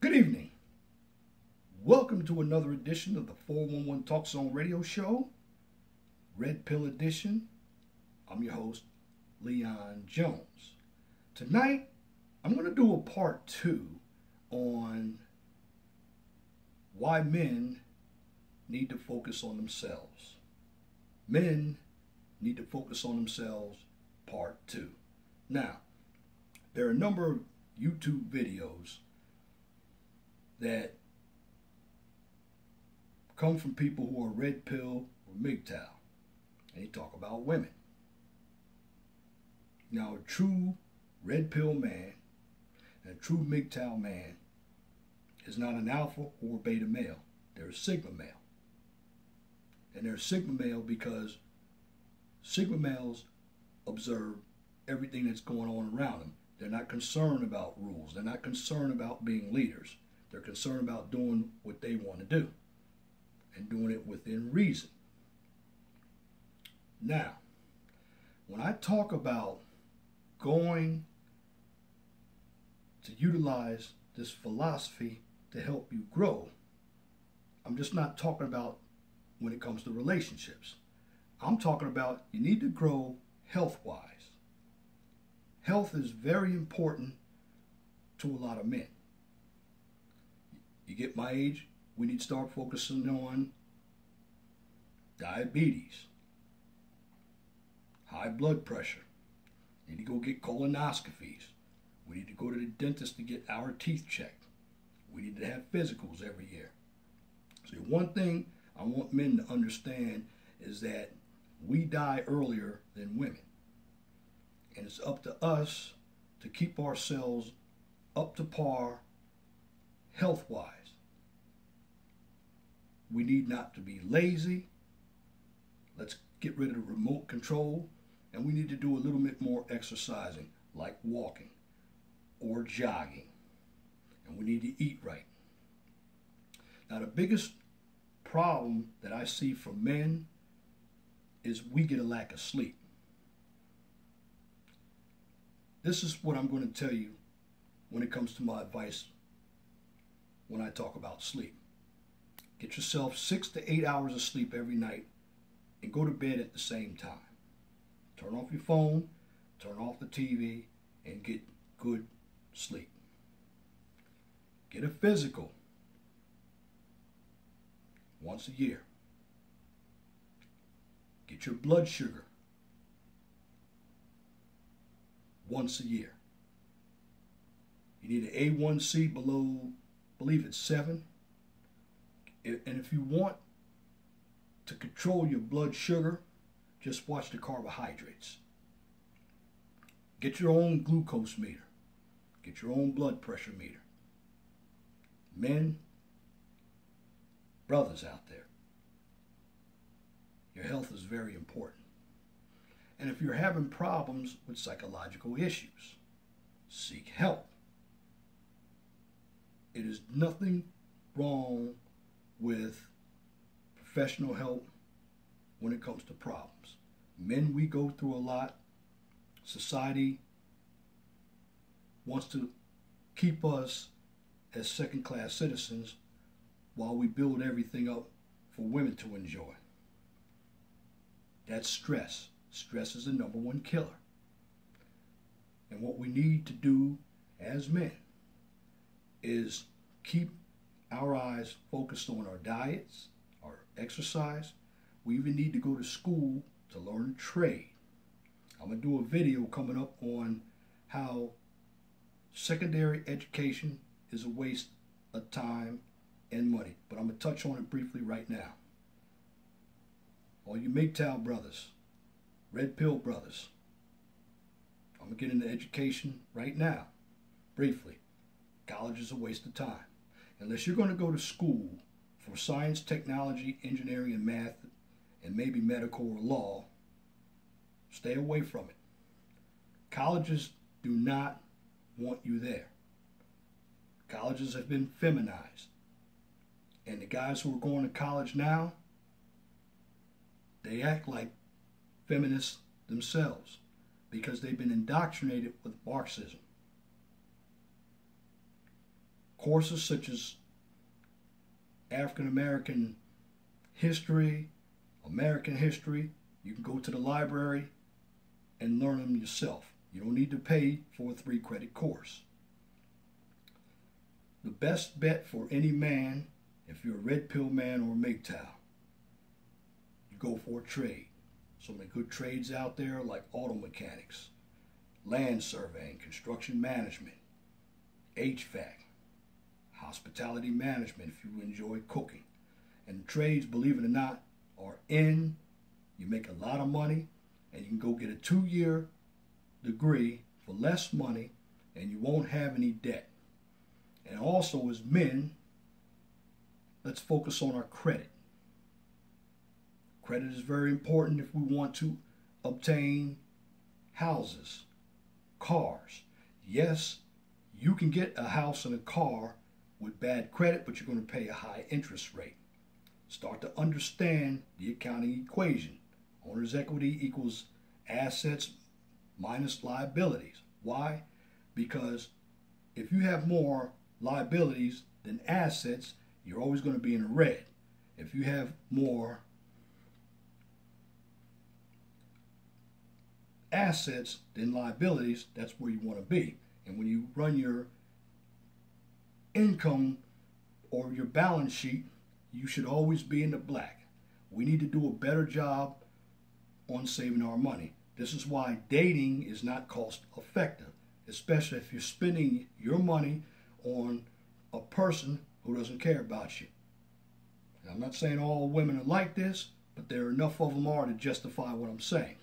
Good evening. Welcome to another edition of the 411 Talk Zone Radio Show, Red Pill Edition. I'm your host, Leon Jones. Tonight, I'm going to do a part 2 on why men need to focus on themselves. Men need to focus on themselves, part 2. Now, there are a number of YouTube videos that come from people who are red pill or MGTOW, and they talk about women. Now, a true red pill man and a true MGTOW man is not an alpha or beta male. They're a sigma male. And they're a sigma male because sigma males observe everything that's going on around them. They're not concerned about rules. They're not concerned about being leaders. They're concerned about doing what they want to do and doing it within reason. Now, when I talk about going to utilize this philosophy to help you grow, I'm just not talking about when it comes to relationships. I'm talking about you need to grow health-wise. Health is very important to a lot of men. You get my age, we need to start focusing on diabetes, high blood pressure. We need to go get colonoscopies. We need to go to the dentist to get our teeth checked. We need to have physicals every year. So one thing I want men to understand is that we die earlier than women. And it's up to us to keep ourselves up to par health-wise. We need not to be lazy. Let's get rid of the remote control. And we need to do a little bit more exercising, like walking or jogging. And we need to eat right. Now, the biggest problem that I see for men is we get a lack of sleep. This is what I'm going to tell you when it comes to my advice when I talk about sleep. Get yourself 6 to 8 hours of sleep every night and go to bed at the same time. Turn off your phone, turn off the TV, and get good sleep. Get a physical once a year. Get your blood sugar once a year. You need an A1C below, I believe it's 7. And if you want to control your blood sugar, just watch the carbohydrates. Get your own glucose meter. Get your own blood pressure meter. Men, brothers out there, your health is very important. And if you're having problems with psychological issues, seek help. It is nothing wrong with professional help when it comes to problems. Men, we go through a lot. Society wants to keep us as second-class citizens while we build everything up for women to enjoy. That's stress. Stress is the #1 killer. And what we need to do as men is keep our eyes focused on our diets, our exercise. We even need to go to school to learn a trade. I'm going to do a video coming up on how secondary education is a waste of time and money. But I'm going to touch on it briefly right now. All you MGTOW brothers, red pill brothers, I'm going to get into education right now, briefly. College is a waste of time. Unless you're going to go to school for science, technology, engineering, and math, and maybe medical or law, stay away from it. Colleges do not want you there. Colleges have been feminized. And the guys who are going to college now, they act like feminists themselves because they've been indoctrinated with Marxism. Courses such as African American history, American history, you can go to the library and learn them yourself. You don't need to pay for a 3-credit course. The best bet for any man, if you're a red pill man or a MGTOW, you go for a trade. So many good trades out there like auto mechanics, land surveying, construction management, HVAC, hospitality management if you enjoy cooking. And the trades, believe it or not, are in. You make a lot of money and you can go get a 2-year degree for less money and you won't have any debt. And also as men, let's focus on our credit. Credit is very important if we want to obtain houses, cars. Yes, you can get a house and a car with bad credit, but you're going to pay a high interest rate. Start to understand the accounting equation. Owner's equity equals assets minus liabilities. Why? Because if you have more liabilities than assets, you're always going to be in the red. If you have more assets than liabilities, that's where you want to be. And when you run your income or your balance sheet, you should always be in the black. We need to do a better job on saving our money. This is why dating is not cost effective, especially if you're spending your money on a person who doesn't care about you. And I'm not saying all women are like this, but there are enough of them are to justify what I'm saying.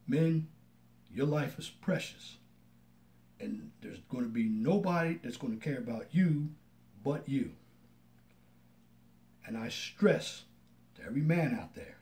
Men, your life is precious. And there's going to be nobody that's going to care about you but you. And I stress to every man out there,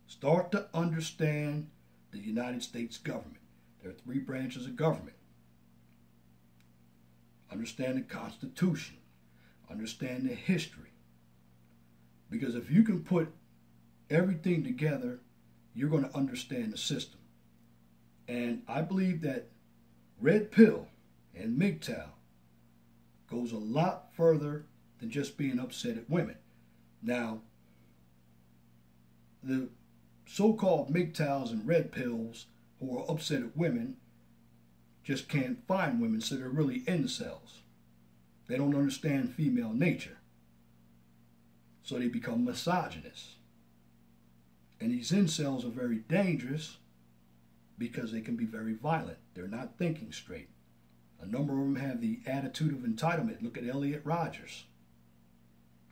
start to understand the United States government. There are 3 branches of government. Understand the Constitution. Understand the history. Because if you can put everything together, you're going to understand the system. And I believe that red pill and MGTOW goes a lot further than just being upset at women. Now, the so-called MGTOWs and red pills who are upset at women just can't find women, so they're really incels. They don't understand female nature. So they become misogynists. And these incels are very dangerous because they can be very violent. They're not thinking straight. A number of them have the attitude of entitlement. Look at Elliot Rodgers.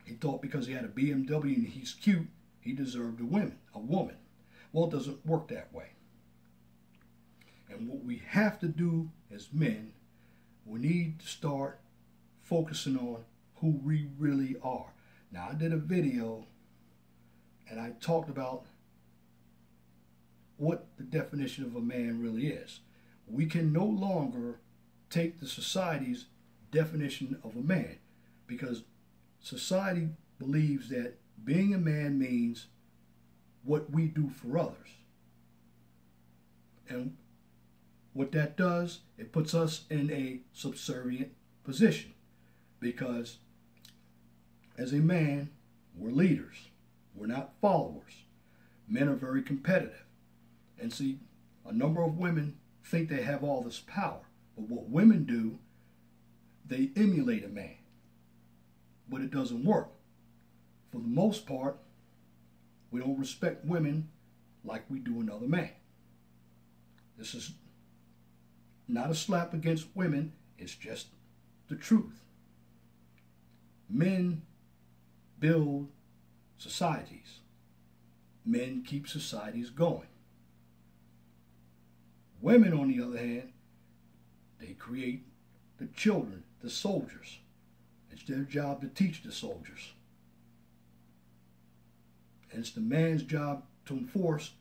He thought because he had a BMW and he's cute, he deserved a woman. Well, it doesn't work that way. And what we have to do as men, we need to start focusing on who we really are. Now, I did a video and I talked about what the definition of a man really is. We can no longer take the society's definition of a man because society believes that being a man means what we do for others. And what that does, it puts us in a subservient position because as a man, we're leaders. We're not followers. Men are very competitive. And see, a number of women think they have all this power. But what women do, they emulate a man. But it doesn't work. For the most part, we don't respect women like we do another man. This is not a slap against women. It's just the truth. Men build societies. Men keep societies going. Women, on the other hand, they create the children, the soldiers. It's their job to teach the soldiers. And it's the man's job to enforce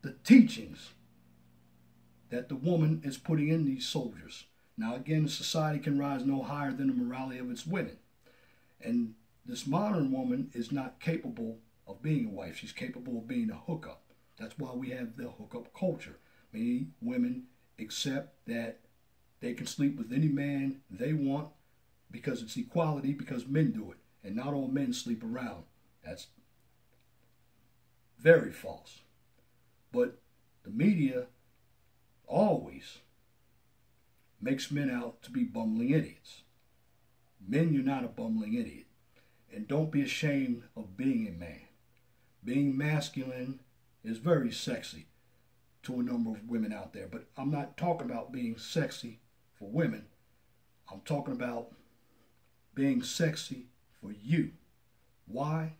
the teachings that the woman is putting in these soldiers. Now again, society can rise no higher than the morality of its women. And this modern woman is not capable of being a wife. She's capable of being a hookup. That's why we have the hookup culture. Many women accept that They can sleep with any man they want because it's equality, because men do it. And not all men sleep around. That's very false. But the media always makes men out to be bumbling idiots. Men, you're not a bumbling idiot. And don't be ashamed of being a man. Being masculine is very sexy to a number of women out there. But I'm not talking about being sexy for women. I'm talking about being sexy for you. Why?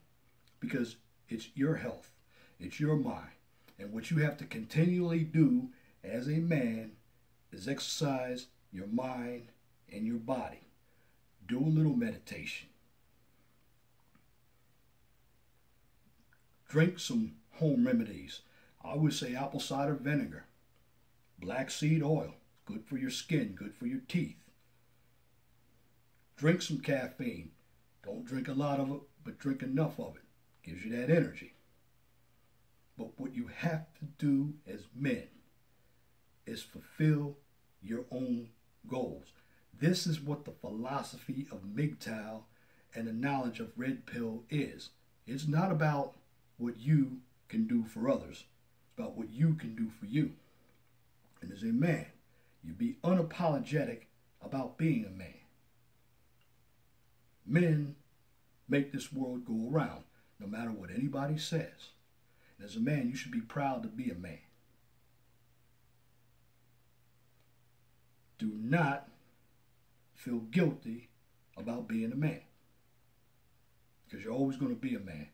Because it's your health. It's your mind. And what you have to continually do as a man is exercise your mind and your body. Do a little meditation. Drink some home remedies. I would say apple cider vinegar, black seed oil, good for your skin, good for your teeth. Drink some caffeine. Don't drink a lot of it, but drink enough of it. Gives you that energy. But what you have to do as men is fulfill your own goals. This is what the philosophy of MGTOW and the knowledge of Red Pill is. It's not about what you can do for others. It's about what you can do for you. And as a man, you be unapologetic about being a man. Men make this world go around, no matter what anybody says. And as a man, you should be proud to be a man. Do not feel guilty about being a man. Because you're always going to be a man.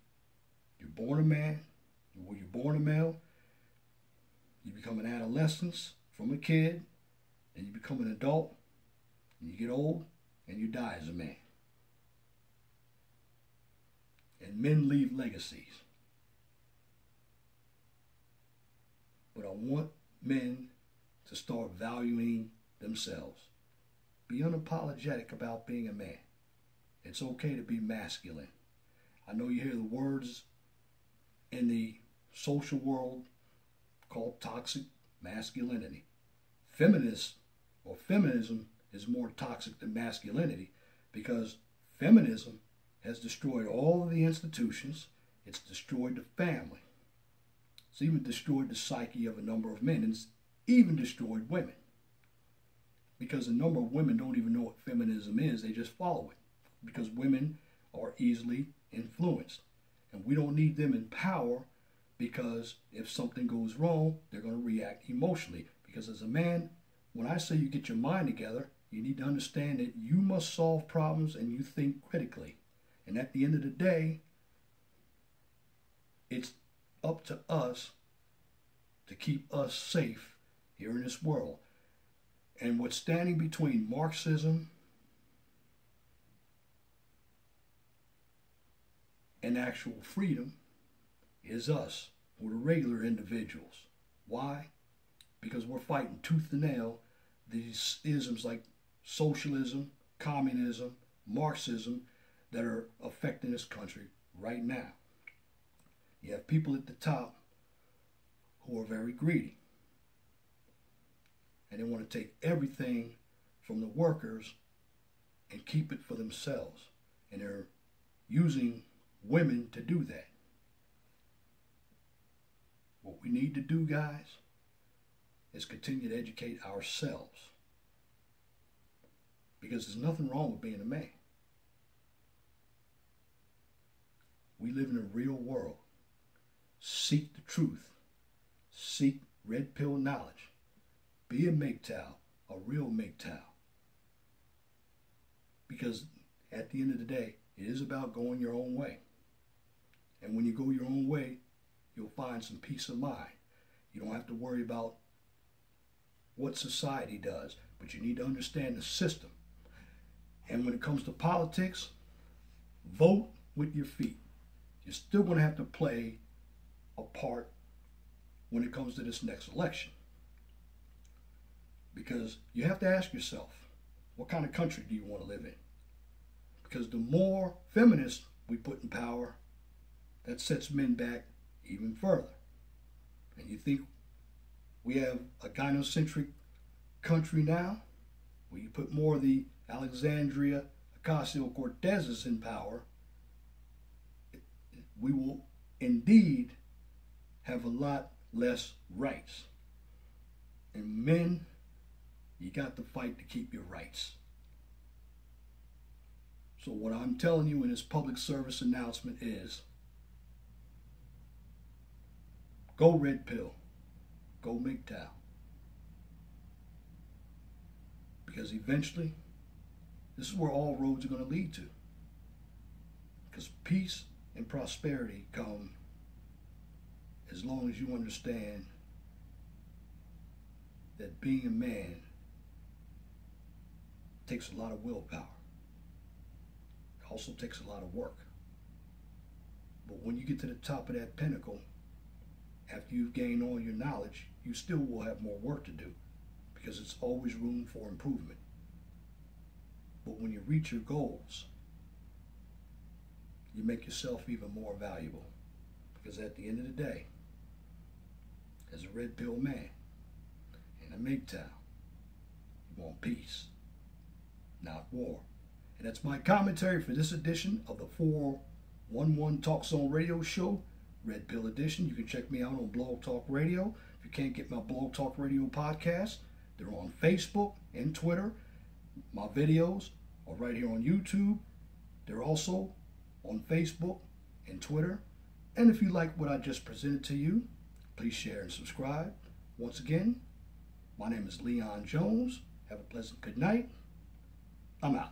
You're born a man. When you're born a male, you become an adolescent from a kid, and you become an adult, and you get old, and you die as a man. And men leave legacies. But I want men to start valuing themselves. Be unapologetic about being a man. It's okay to be masculine. I know you hear the words in the social world called toxic masculinity. Feminists or feminism is more toxic than masculinity because feminism has destroyed all of the institutions. It's destroyed the family. It's even destroyed the psyche of a number of men, and it's even destroyed women. Because a number of women don't even know what feminism is, they just follow it. Because women are easily influenced. And we don't need them in power because if something goes wrong, they're going to react emotionally. Because as a man, when I say you get your mind together, you need to understand that you must solve problems and you think critically. And at the end of the day, it's up to us to keep us safe here in this world. And what's standing between Marxism and actual freedom is us, we're the regular individuals. Why? Because we're fighting tooth and nail these isms like socialism, communism, Marxism that are affecting this country right now. You have people at the top who are very greedy. And they want to take everything from the workers and keep it for themselves. And they're using women to do that. What we need to do, guys, is continue to educate ourselves. Because there's nothing wrong with being a man. We live in a real world. Seek the truth. Seek red pill knowledge. Be a MGTOW, a real MGTOW. Because at the end of the day, it is about going your own way. And when you go your own way, you'll find some peace of mind. You don't have to worry about what society does, but you need to understand the system. And when it comes to politics, vote with your feet. You're still going to have to play a part when it comes to this next election. Because you have to ask yourself, what kind of country do you want to live in? Because the more feminists we put in power, that sets men back even further. And you think we have a gynocentric country now? when you put more of the Alexandria Ocasio-Cortezes in power, we will indeed have a lot less rights. And men, you got to fight to keep your rights. So what I'm telling you in this public service announcement is, go red pill. Go MGTOW. Because eventually, this is where all roads are going to lead to. Because peace and prosperity come as long as you understand that being a man takes a lot of willpower. It also takes a lot of work. But when you get to the top of that pinnacle, after you've gained all your knowledge, you still will have more work to do, because it's always room for improvement. But when you reach your goals, you make yourself even more valuable. Because at the end of the day, as a red pill man in a MGTOW, you want peace, not war. And that's my commentary for this edition of the 411 Talk Zone Radio Show, Red Pill Edition. You can check me out on Blog Talk Radio. If you can't get my Blog Talk Radio podcast, they're on Facebook and Twitter. My videos are right here on YouTube. They're also on Facebook and Twitter. And if you like what I just presented to you, please share and subscribe. Once again, my name is Leon Jones. Have a pleasant good night. I'm out.